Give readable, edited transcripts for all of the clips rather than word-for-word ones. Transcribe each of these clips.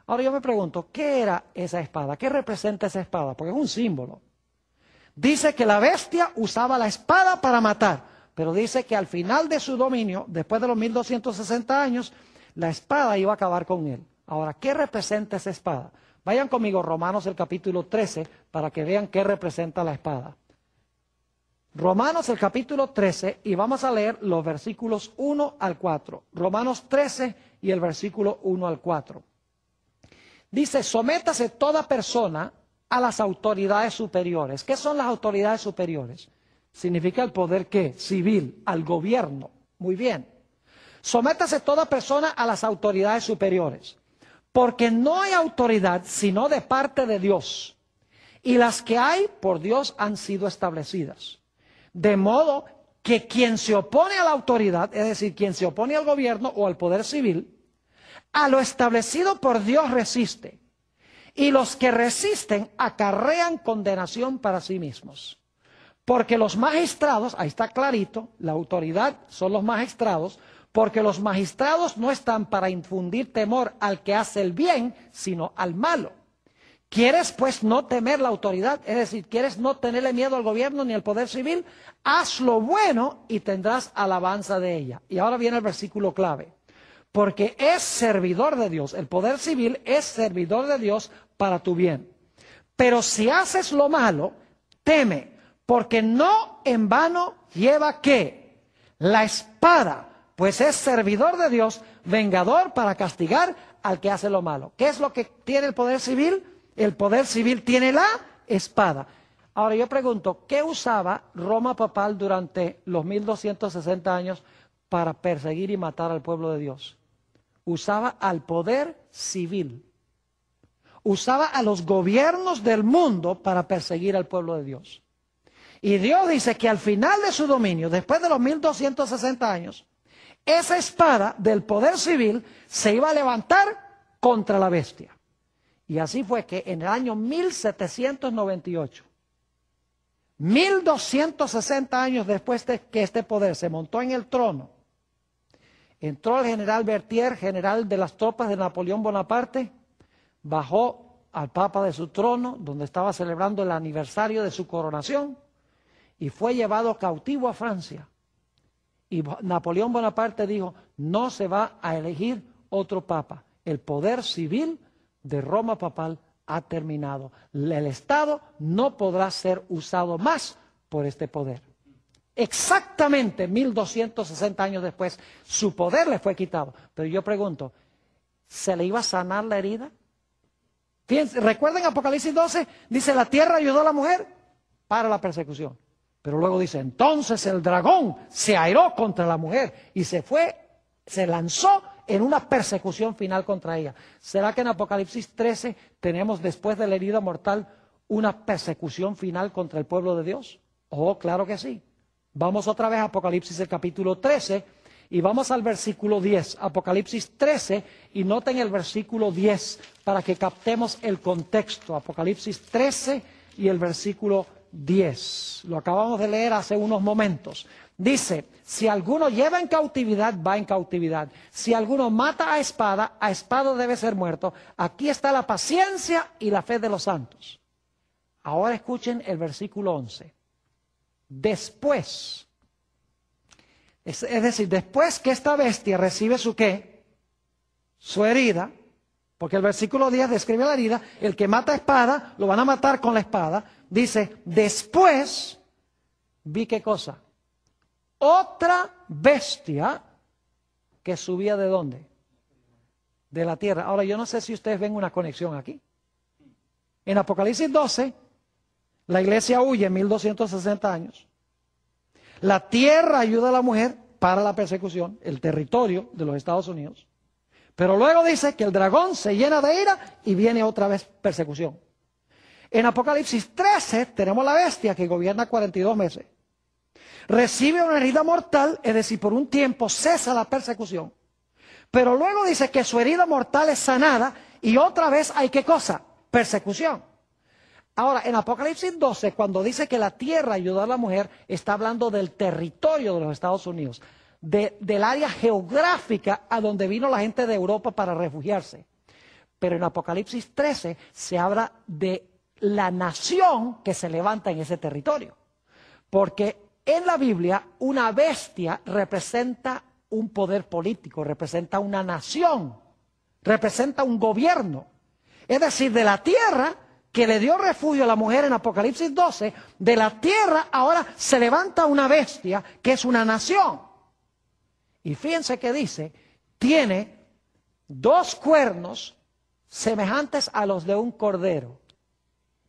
Ahora yo me pregunto, ¿qué era esa espada? ¿Qué representa esa espada? Porque es un símbolo. Dice que la bestia usaba la espada para matar, pero dice que al final de su dominio, después de los 1260 años, la espada iba a acabar con él. Ahora, ¿qué representa esa espada? Vayan conmigo, Romanos el capítulo 13, para que vean qué representa la espada. Romanos el capítulo 13, y vamos a leer los versículos 1 al 4. Romanos 13 y el versículo 1 al 4. Dice, sométase toda persona a las autoridades superiores. ¿Qué son las autoridades superiores? Significa el poder, ¿qué? Civil, al gobierno. Muy bien. Sométase toda persona a las autoridades superiores, porque no hay autoridad sino de parte de Dios, y las que hay por Dios han sido establecidas. De modo que quien se opone a la autoridad, es decir, quien se opone al gobierno o al poder civil, a lo establecido por Dios resiste, y los que resisten acarrean condenación para sí mismos. Porque los magistrados, ahí está clarito, la autoridad son los magistrados, porque los magistrados no están para infundir temor al que hace el bien, sino al malo. ¿Quieres pues no temer la autoridad? Es decir, ¿quieres no tenerle miedo al gobierno ni al poder civil? Haz lo bueno y tendrás alabanza de ella. Y ahora viene el versículo clave. Porque es servidor de Dios, el poder civil es servidor de Dios para tu bien. Pero si haces lo malo, teme, porque no en vano lleva ¿qué? La espada, pues es servidor de Dios, vengador para castigar al que hace lo malo. ¿Qué es lo que tiene el poder civil? El poder civil tiene la espada. Ahora yo pregunto, ¿qué usaba Roma papal durante los 1260 años para perseguir y matar al pueblo de Dios? Usaba al poder civil. Usaba a los gobiernos del mundo para perseguir al pueblo de Dios. Y Dios dice que al final de su dominio, después de los 1260 años, esa espada del poder civil se iba a levantar contra la bestia. Y así fue que en el año 1798, 1260 años después de que este poder se montó en el trono, entró el general Berthier, general de las tropas de Napoleón Bonaparte, bajó al Papa de su trono, donde estaba celebrando el aniversario de su coronación, y fue llevado cautivo a Francia. Y Napoleón Bonaparte dijo, no se va a elegir otro papa. El poder civil de Roma papal ha terminado. El Estado no podrá ser usado más por este poder. Exactamente 1260 años después, su poder le fue quitado. Pero yo pregunto, ¿se le iba a sanar la herida? Fíjense, recuerden Apocalipsis 12, dice, la tierra ayudó a la mujer para la persecución. Pero luego dice, entonces el dragón se airó contra la mujer y se lanzó en una persecución final contra ella. ¿Será que en Apocalipsis 13 tenemos después de la herida mortal una persecución final contra el pueblo de Dios? Oh, claro que sí. Vamos otra vez a Apocalipsis el capítulo 13 y vamos al versículo 10. Apocalipsis 13 y noten el versículo 10 para que captemos el contexto. Apocalipsis 13 y el versículo 10. Lo acabamos de leer hace unos momentos. Dice, si alguno lleva en cautividad, va en cautividad. Si alguno mata a espada debe ser muerto. Aquí está la paciencia y la fe de los santos. Ahora escuchen el versículo 11. Después, es decir, después que esta bestia recibe su ¿qué? Su herida, porque el versículo 10 describe la herida, el que mata a espada, lo van a matar con la espada. Dice, después, vi ¿qué cosa? Otra bestia que subía ¿de dónde? De la tierra. Ahora, yo no sé si ustedes ven una conexión aquí. En Apocalipsis 12, la iglesia huye en 1260 años. La tierra ayuda a la mujer para la persecución, el territorio de los Estados Unidos. Pero luego dice que el dragón se llena de ira y viene otra vez persecución. En Apocalipsis 13 tenemos la bestia que gobierna 42 meses. Recibe una herida mortal, es decir, por un tiempo cesa la persecución. Pero luego dice que su herida mortal es sanada y otra vez hay ¿qué cosa? Persecución. Ahora, en Apocalipsis 12, cuando dice que la tierra ayudó a la mujer, está hablando del territorio de los Estados Unidos, del área geográfica a donde vino la gente de Europa para refugiarse. Pero en Apocalipsis 13 se habla de la nación que se levanta en ese territorio. Porque en la Biblia una bestia representa un poder político, representa una nación, representa un gobierno. Es decir, de la tierra que le dio refugio a la mujer en Apocalipsis 12, de la tierra ahora se levanta una bestia que es una nación. Y fíjense que dice, tiene 2 cuernos semejantes a los de un cordero.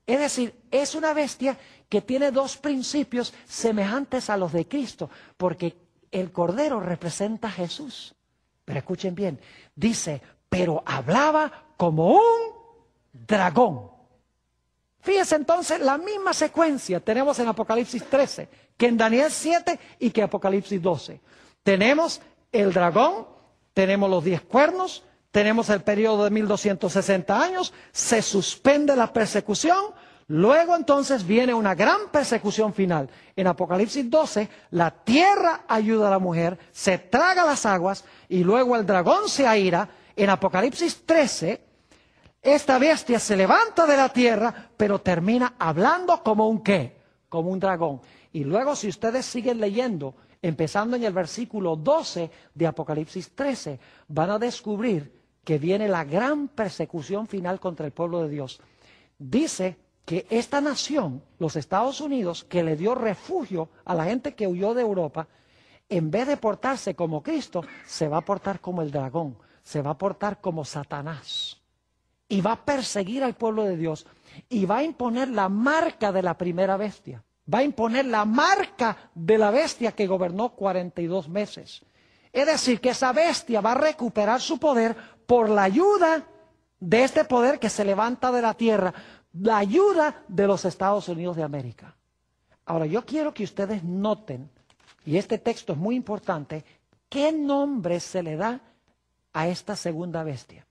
Es decir, es una bestia que tiene 2 principios semejantes a los de Cristo, porque el cordero representa a Jesús. Pero escuchen bien, dice, pero hablaba como un dragón. Fíjense entonces, la misma secuencia tenemos en Apocalipsis 13, que en Daniel 7 y que Apocalipsis 12. Tenemos el dragón, tenemos los 10 cuernos, tenemos el periodo de 1260 años, se suspende la persecución, luego entonces viene una gran persecución final. En Apocalipsis 12, la tierra ayuda a la mujer, se traga las aguas y luego el dragón se aira. En Apocalipsis 13, esta bestia se levanta de la tierra, pero termina hablando como un ¿qué? Como un dragón. Y luego si ustedes siguen leyendo, empezando en el versículo 12 de Apocalipsis 13, van a descubrir que viene la gran persecución final contra el pueblo de Dios. Dice que esta nación, los Estados Unidos, que le dio refugio a la gente que huyó de Europa, en vez de portarse como Cristo, se va a portar como el dragón, se va a portar como Satanás. Y va a perseguir al pueblo de Dios y va a imponer la marca de la primera bestia. Va a imponer la marca de la bestia que gobernó 42 meses. Es decir, que esa bestia va a recuperar su poder por la ayuda de este poder que se levanta de la tierra, la ayuda de los Estados Unidos de América. Ahora, yo quiero que ustedes noten, y este texto es muy importante, qué nombre se le da a esta segunda bestia.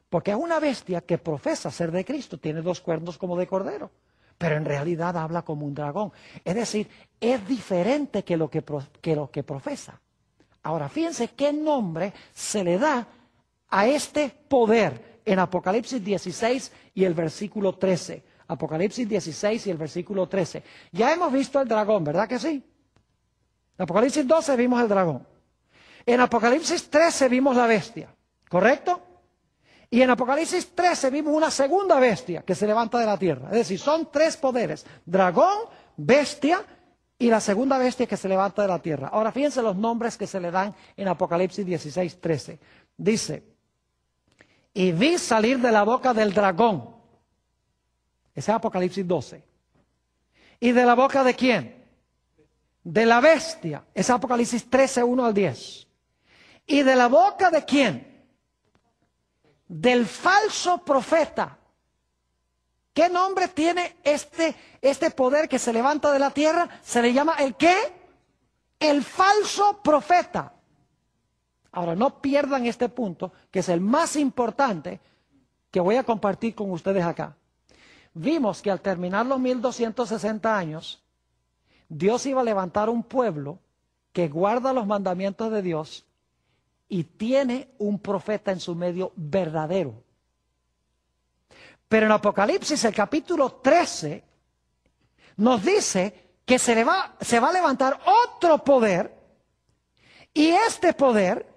Porque es una bestia que profesa ser de Cristo, tiene 2 cuernos como de cordero, pero en realidad habla como un dragón. Es decir, es diferente que lo que profesa. Ahora, fíjense qué nombre se le da a este poder en Apocalipsis 16 y el versículo 13. Apocalipsis 16 y el versículo 13. Ya hemos visto el dragón, ¿verdad que sí? En Apocalipsis 12 vimos el dragón. En Apocalipsis 13 vimos la bestia, ¿correcto? Y en Apocalipsis 13 vimos una segunda bestia que se levanta de la tierra. Es decir, son 3 poderes: dragón, bestia y la segunda bestia que se levanta de la tierra. Ahora fíjense los nombres que se le dan en Apocalipsis 16, 13. Dice, y vi salir de la boca del dragón. Ese es Apocalipsis 12. ¿Y de la boca de quién? De la bestia. Ese es Apocalipsis 13, 1 al 10. ¿Y de la boca de quién? Del falso profeta. ¿Qué nombre tiene este poder que se levanta de la tierra? Se le llama ¿el qué? El falso profeta. Ahora, no pierdan este punto, que es el más importante que voy a compartir con ustedes acá. Vimos que al terminar los 1260 años, Dios iba a levantar un pueblo que guarda los mandamientos de Dios y tiene un profeta en su medio verdadero. Pero en Apocalipsis, el capítulo 13, nos dice que se va a levantar otro poder, y este poder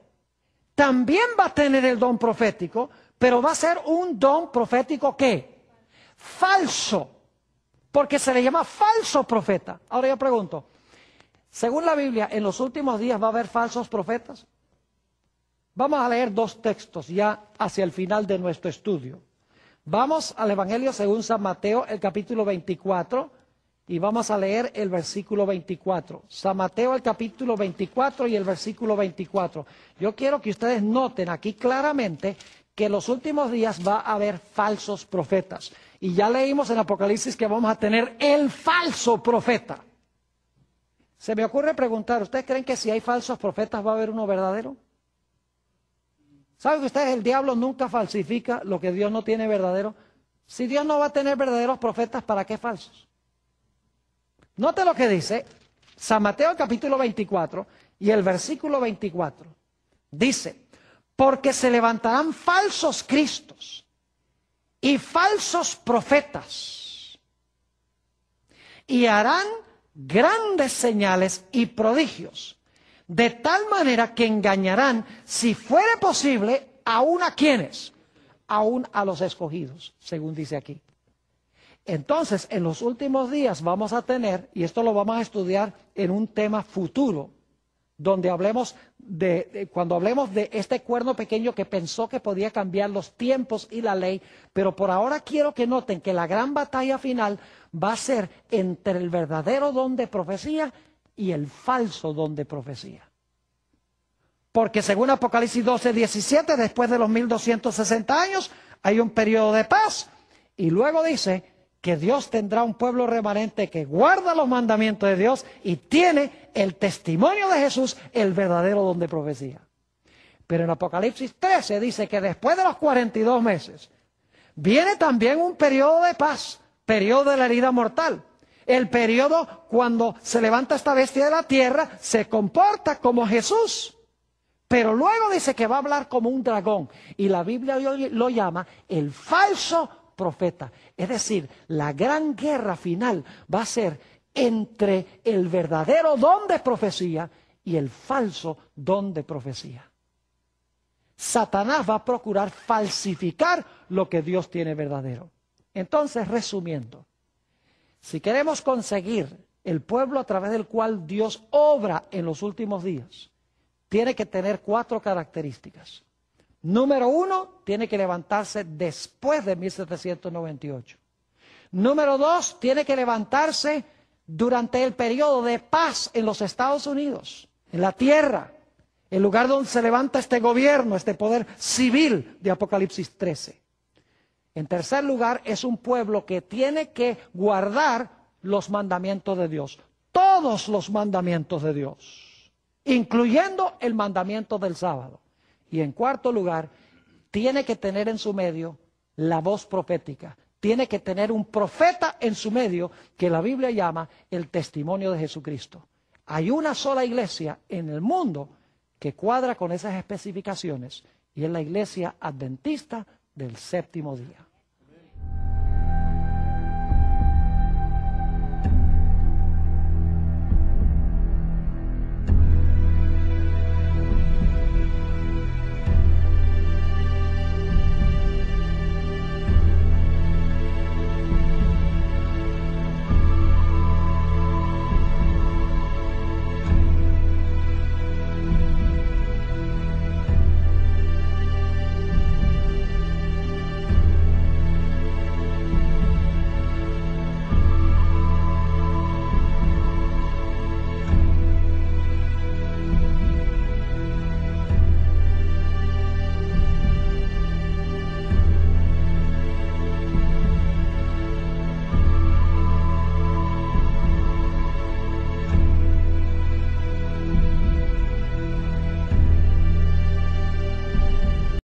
también va a tener el don profético, pero va a ser un don profético ¿qué? Falso, porque se le llama falso profeta. Ahora yo pregunto, según la Biblia, ¿en los últimos días va a haber falsos profetas? Vamos a leer 2 textos ya hacia el final de nuestro estudio. Vamos al Evangelio según San Mateo, el capítulo 24, y vamos a leer el versículo 24. San Mateo, el capítulo 24 y el versículo 24. Yo quiero que ustedes noten aquí claramente que en los últimos días va a haber falsos profetas. Y ya leímos en Apocalipsis que vamos a tener el falso profeta. Se me ocurre preguntar, ¿ustedes creen que si hay falsos profetas va a haber uno verdadero? ¿Saben que ustedes, el diablo nunca falsifica lo que Dios no tiene verdadero? Si Dios no va a tener verdaderos profetas, ¿para qué falsos? Note lo que dice San Mateo capítulo 24 y el versículo 24. Dice, porque se levantarán falsos cristos y falsos profetas, y harán grandes señales y prodigios, de tal manera que engañarán, si fuere posible, aún a quienes, aún a los escogidos, según dice aquí. Entonces, en los últimos días vamos a tener, y esto lo vamos a estudiar en un tema futuro, donde hablemos cuando hablemos de este cuerno pequeño que pensó que podía cambiar los tiempos y la ley, pero por ahora quiero que noten que la gran batalla final va a ser entre el verdadero don de profecía y el falso don de profecía. Porque según Apocalipsis 12:17, después de los 1260 años, hay un periodo de paz, y luego dice que Dios tendrá un pueblo remanente que guarda los mandamientos de Dios y tiene el testimonio de Jesús, el verdadero don de profecía. Pero en Apocalipsis 13 dice que después de los 42 meses, viene también un periodo de paz, periodo de la herida mortal. El periodo cuando se levanta esta bestia de la tierra, se comporta como Jesús. Pero luego dice que va a hablar como un dragón, y la Biblia lo llama el falso profeta. Es decir, la gran guerra final va a ser entre el verdadero don de profecía y el falso don de profecía. Satanás va a procurar falsificar lo que Dios tiene verdadero. Entonces, resumiendo, si queremos conseguir el pueblo a través del cual Dios obra en los últimos días, tiene que tener 4 características. Número 1, tiene que levantarse después de 1798. Número 2, tiene que levantarse durante el periodo de paz en los Estados Unidos, en la tierra, el lugar donde se levanta este gobierno, este poder civil de Apocalipsis 13. En tercer lugar, es un pueblo que tiene que guardar los mandamientos de Dios, todos los mandamientos de Dios, incluyendo el mandamiento del sábado. Y en cuarto lugar, tiene que tener en su medio la voz profética. Tiene que tener un profeta en su medio que la Biblia llama el testimonio de Jesucristo. Hay una sola iglesia en el mundo que cuadra con esas especificaciones, y es la iglesia adventista del séptimo día.